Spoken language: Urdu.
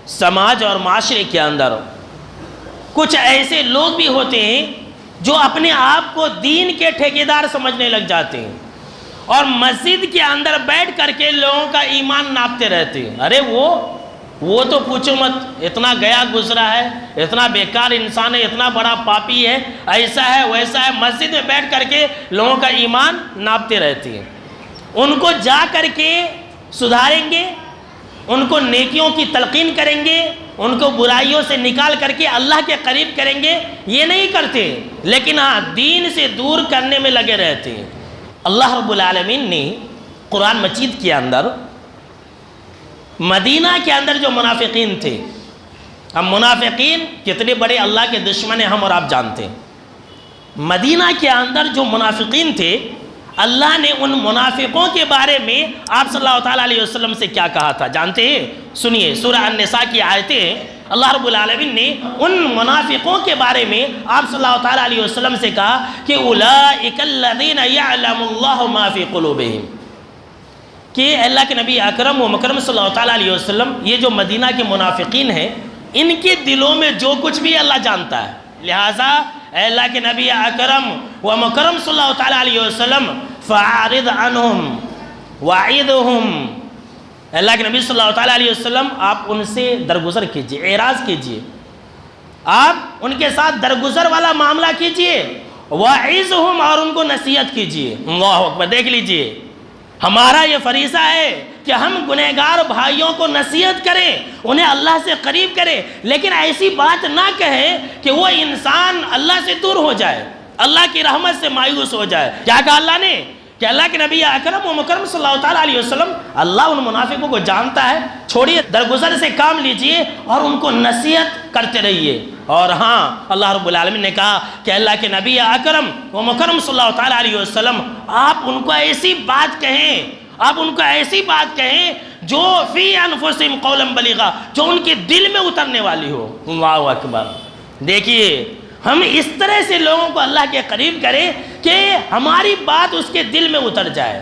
سماج اور معاشرے کے اندر کچھ ایسے لوگ بھی ہوتے ہیں جو اپنے آپ کو دین کے ٹھیکیدار سمجھنے لگ جاتے ہیں اور مسجد کے اندر بیٹھ کر کے لوگوں کا ایمان ناپتے رہتے ہیں. ارے وہ تو پوچھو مت، اتنا گیا گزرا ہے، اتنا بیکار انسان ہے، اتنا بڑا پاپی ہے، ایسا ہے ویسا ہے. مسجد میں بیٹھ کر کے لوگوں کا ایمان ناپتے رہتے ہیں. ان کو جا کر کے سدھاریں گے، ان کو نیکیوں کی تلقین کریں گے، ان کو برائیوں سے نکال کر کے اللہ کے قریب کریں گے، یہ نہیں کرتے، لیکن ہاں دین سے دور کرنے میں لگے رہتے ہیں. اللہ رب العالمین نے قرآن مجید کے اندر مدینہ کے اندر جو منافقین تھے، ہم منافقین کتنے بڑے اللہ کے دشمن ہیں ہم اور آپ جانتے ہیں. مدینہ کے اندر جو منافقین تھے، اللہ نے ان منافقوں کے بارے میں آپ صلی اللہ تعالیٰ علیہ وسلم سے کیا کہا تھا جانتے ہیں؟ سنیے، سورہ النساء کی آیتیں ہیں. اللہ رب العالمین نے ان منافقوں کے بارے میں آپ صلی اللہ تعالیٰ علیہ وسلم سے کہا کہ اولئک الذین یعلم اللہ ما فی قلوبہم، کہ اللہ کے نبی اکرم و مکرم صلی اللہ تعالیٰ علیہ وسلم یہ جو مدینہ کے منافقین ہیں، ان کے دلوں میں جو کچھ بھی اللہ جانتا ہے. لہٰذا اے اللہ کے نبی اکرم و مکرم صلی اللہ تعالیٰ علیہ وسلم فاعرض عنہم وعظہم، اللہ کے نبی صلی اللہ تعالیٰ علیہ وسلم آپ ان سے درگزر کیجئے، اعراض کیجئے، آپ ان کے ساتھ درگزر والا معاملہ کیجئے. وعظہم، اور ان کو نصیحت کیجئے. اللہ اکبر. دیکھ لیجئے، ہمارا یہ فریضہ ہے کہ ہم گنہگار بھائیوں کو نصیحت کریں، انہیں اللہ سے قریب کریں، لیکن ایسی بات نہ کہیں کہ وہ انسان اللہ سے دور ہو جائے، اللہ کی رحمت سے مایوس ہو جائے. کیا کہا اللہ نے؟ کہ اللہ کے نبی اکرم و مکرم صلی اللہ تعالیٰ علیہ وسلم، اللہ ان منافقوں کو جانتا ہے، چھوڑیے، درگزر سے کام لیجئے اور ان کو نصیحت کرتے رہیے. اور ہاں اللہ رب العالمین نے کہا کہ اللہ کے نبی اکرم و مکرم صلی اللہ تعالیٰ علیہ وسلم آپ ان کو ایسی بات کہیں، آپ ان کو ایسی بات کہیں جو فی انفسہم قولا بلیغا، جو ان کے دل میں اترنے والی ہو. اللہ اکبر. دیکھیے، ہم اس طرح سے لوگوں کو اللہ کے قریب کریں کہ ہماری بات اس کے دل میں اتر جائے.